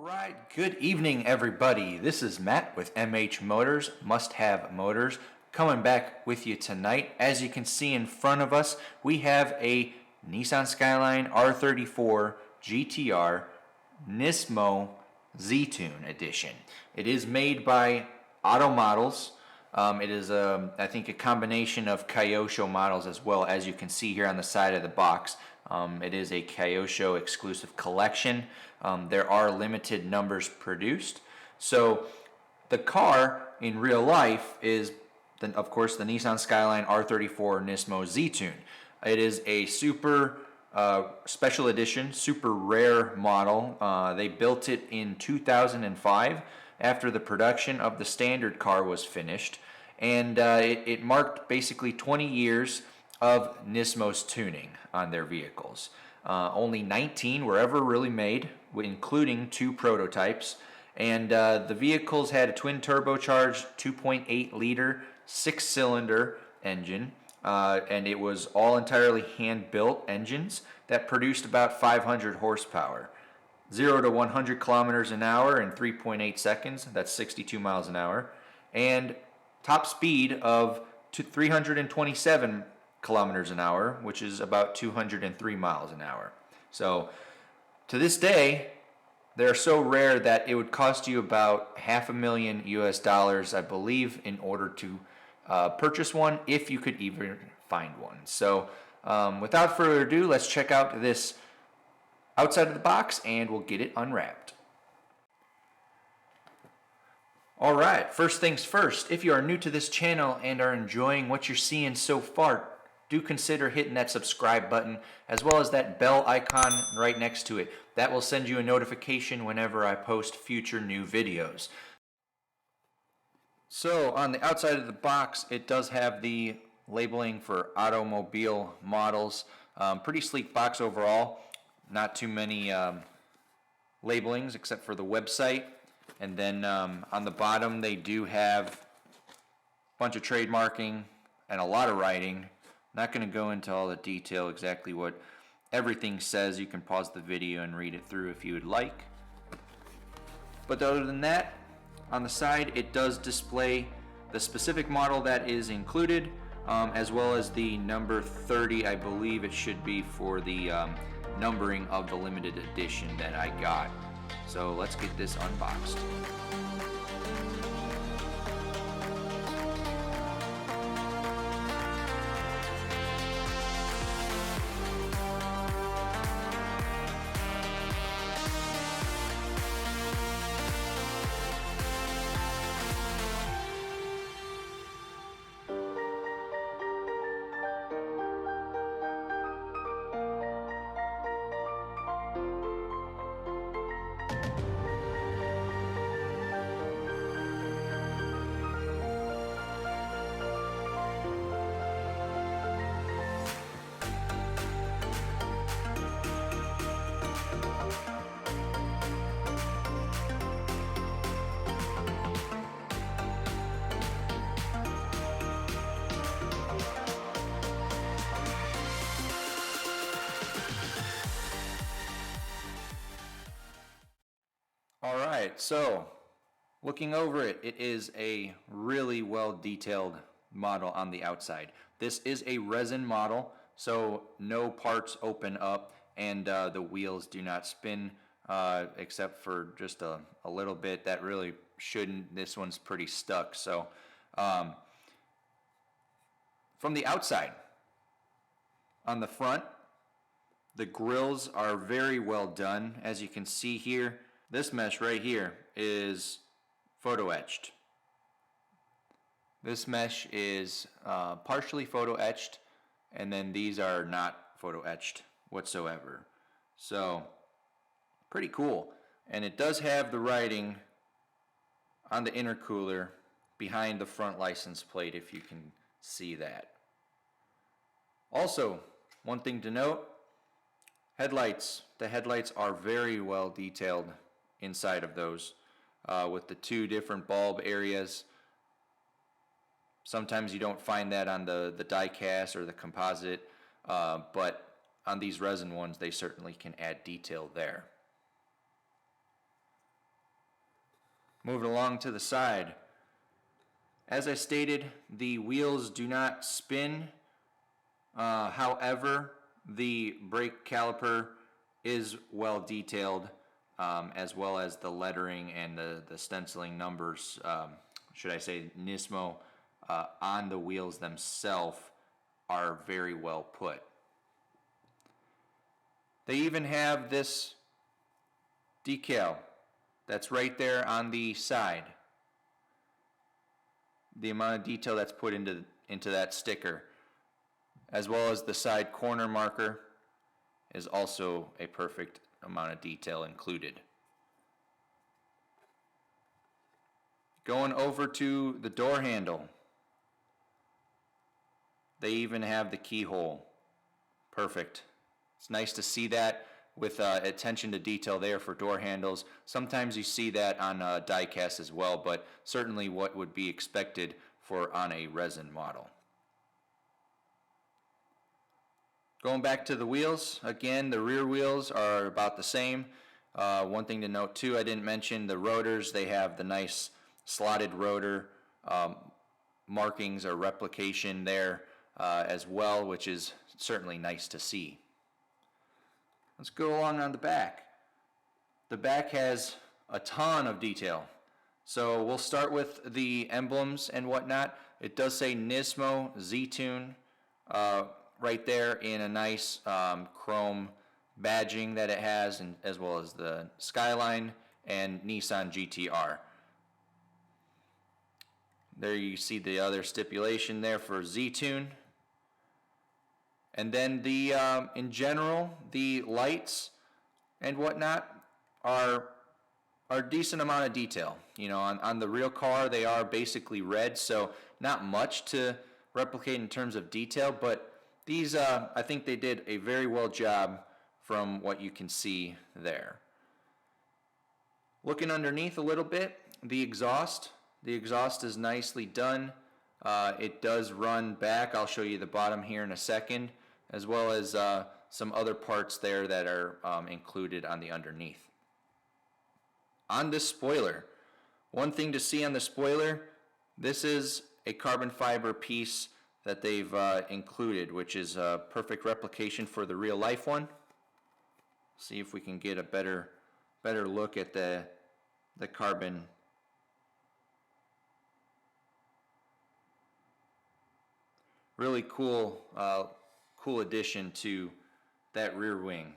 Alright, good evening everybody. This is Matt with MH Motors, Must Have Motors, coming back with you tonight. As you can see in front of us, we have a Nissan Skyline R34 GT-R Nismo Z-Tune edition. It is made by Otto models. It is, I think, a combination of Kyosho models as well, as you can see here on the side of the box. It is a Kyosho exclusive collection. There are limited numbers produced. So the car in real life is, of course, the Nissan Skyline R34 Nismo Z-Tune. It is a super special edition, super rare model. They built it in 2005 after the production of the standard car was finished. And it marked basically 20 years of Nismo's tuning on their vehicles. Only 19 were ever really made, including 2 prototypes. And the vehicles had a twin turbocharged 2.8 liter 6-cylinder engine. And it was all entirely hand-built engines that produced about 500 horsepower. 0 to 100 kilometers an hour in 3.8 seconds. That's 62 miles an hour. And top speed of 327 kilometers an hour, which is about 203 miles an hour. So to this day, they're so rare that it would cost you about $500,000 US, I believe, in order to purchase one, if you could even find one. So without further ado, let's check out this outside of the box and we'll get it unwrapped. Alright, first things first, if you are new to this channel and are enjoying what you're seeing so far, do consider hitting that subscribe button as well as that bell icon right next to it. That will send you a notification whenever I post future new videos. So on the outside of the box, it does have the labeling for automobile models. Pretty sleek box overall. Not too many labelings except for the website. And then on the bottom they do have a bunch of trademarking and a lot of writing. Not going to go into all the detail exactly what everything says. You can pause the video and read it through if you would like. But other than that, on the side it does display the specific model that is included, as well as the number 30, I believe it should be, for the numbering of the limited edition that I got. So let's get this unboxed. Alright, so looking over it, it is a really well detailed model on the outside. This is a resin model, so no parts open up and the wheels do not spin except for just a little bit. That really shouldn't. This one's pretty stuck. So from the outside, on the front, the grills are very well done. As you can see here, this mesh right here is photo etched. This mesh is partially photo etched, and then these are not photo etched whatsoever. So pretty cool. And it does have the writing on the intercooler behind the front license plate, if you can see that. Also, one thing to note, headlights. The headlights are very well detailed inside of those, with the 2 different bulb areas. Sometimes you don't find that on the die cast or the composite, but on these resin ones they certainly can add detail there. Moving along to the side. As I stated, the wheels do not spin. However, the brake caliper is well detailed, as well as the lettering and the stenciling numbers, should I say Nismo, on the wheels themselves are very well put. They even have this decal that's right there on the side. The amount of detail that's put into that sticker, as well as the side corner marker, is also a perfect amount of detail included. Going over to the door handle, they even have the keyhole. Perfect. It's nice to see that with attention to detail there for door handles. Sometimes you see that on die-cast as well, but certainly what would be expected for on a resin model. Going back to the wheels, again, the rear wheels are about the same. One thing to note too, I didn't mention the rotors. They have the nice slotted rotor markings or replication there as well, which is certainly nice to see. Let's go along on the back. The back has a ton of detail. So we'll start with the emblems and whatnot. It does say Nismo Z-Tune right there in a nice chrome badging that it has, and as well as the Skyline and Nissan GT-R. There you see the other stipulation there for Z-Tune. And then the in general, the lights and whatnot are a decent amount of detail. You know, on the real car, they are basically red, so not much to replicate in terms of detail, but these, I think they did a very well job from what you can see there. Looking underneath a little bit, the exhaust is nicely done. It does run back. I'll show you the bottom here in a second, as well as some other parts there that are included on the underneath. On this spoiler, one thing to see on the spoiler, this is a carbon fiber piece that they've included, which is a perfect replication for the real life one. See if we can get a better look at the carbon. Really cool, cool addition to that rear wing.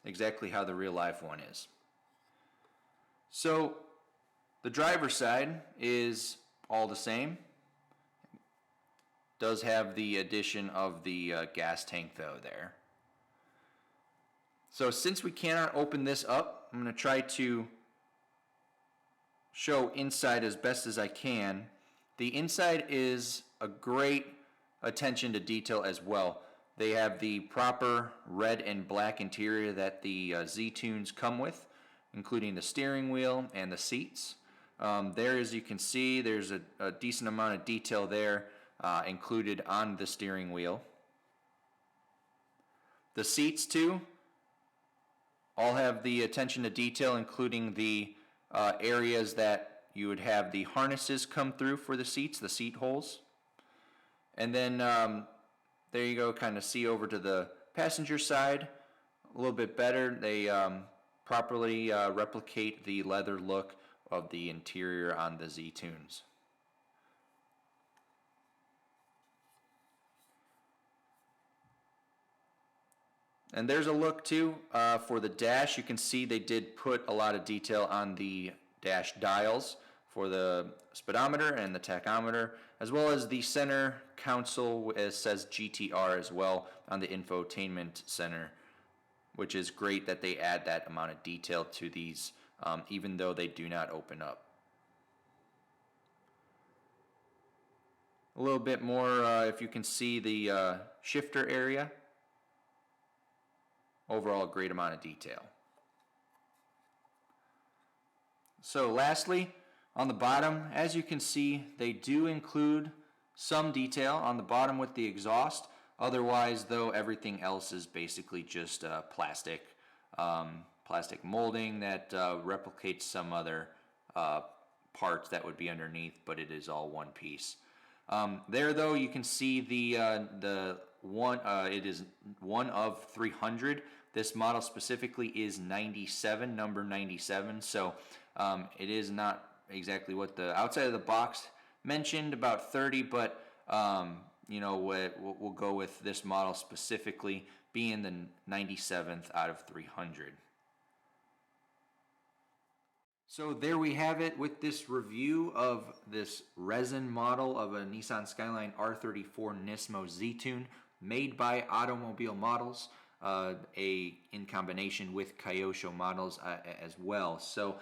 Exactly how the real life one is. So the driver's side is all the same. Does have the addition of the gas tank though there. So since we cannot open this up, I'm going to try to show inside as best as I can. The inside is a great attention to detail as well. They have the proper red and black interior that the Z-Tunes come with, including the steering wheel and the seats. There, as you can see, there's a decent amount of detail there included on the steering wheel. The seats too all have the attention to detail, including the areas that you would have the harnesses come through for the seats, the seat holes. And then there you go, kind of see over to the passenger side a little bit better. They properly replicate the leather look of the interior on the Z-Tunes. And there's a look too for the dash. You can see they did put a lot of detail on the dash dials for the speedometer and the tachometer, as well as the center console, as says GT-R as well on the infotainment center, which is great that they add that amount of detail to these, even though they do not open up. A little bit more, if you can see the shifter area. Overall, great amount of detail. So lastly, on the bottom, as you can see, they do include some detail on the bottom with the exhaust. Otherwise, though, everything else is basically just plastic. plastic molding that replicates some other parts that would be underneath, but it is all one piece. There, though, you can see the one. It is one of 300. This model specifically is 97, number 97. So it is not exactly what the outside of the box mentioned, about 30, but you know, we'll go with this model specifically being the 97th out of 300. So there we have it with this review of this resin model of a Nissan Skyline R34 Nismo Z-Tune made by Automobile Models, in combination with Kyosho Models as well. So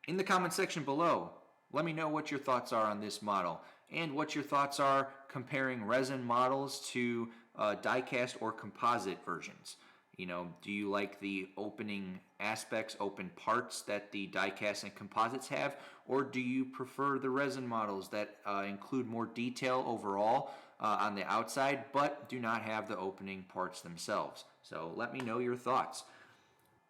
in the comment section below, let me know what your thoughts are on this model and what your thoughts are comparing resin models to die-cast or composite versions. You know, do you like the opening aspects, open parts that the die-cast and composites have, or do you prefer the resin models that include more detail overall on the outside but do not have the opening parts themselves? So let me know your thoughts.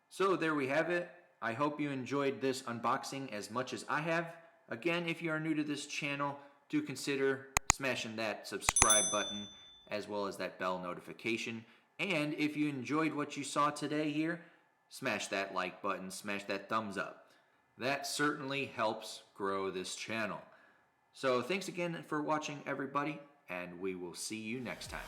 So there we have it. I hope you enjoyed this unboxing as much as I have. Again, if you are new to this channel, do consider smashing that subscribe button as well as that bell notification. And if you enjoyed what you saw today here, smash that like button, smash that thumbs up. That certainly helps grow this channel. So thanks again for watching, everybody, and we will see you next time.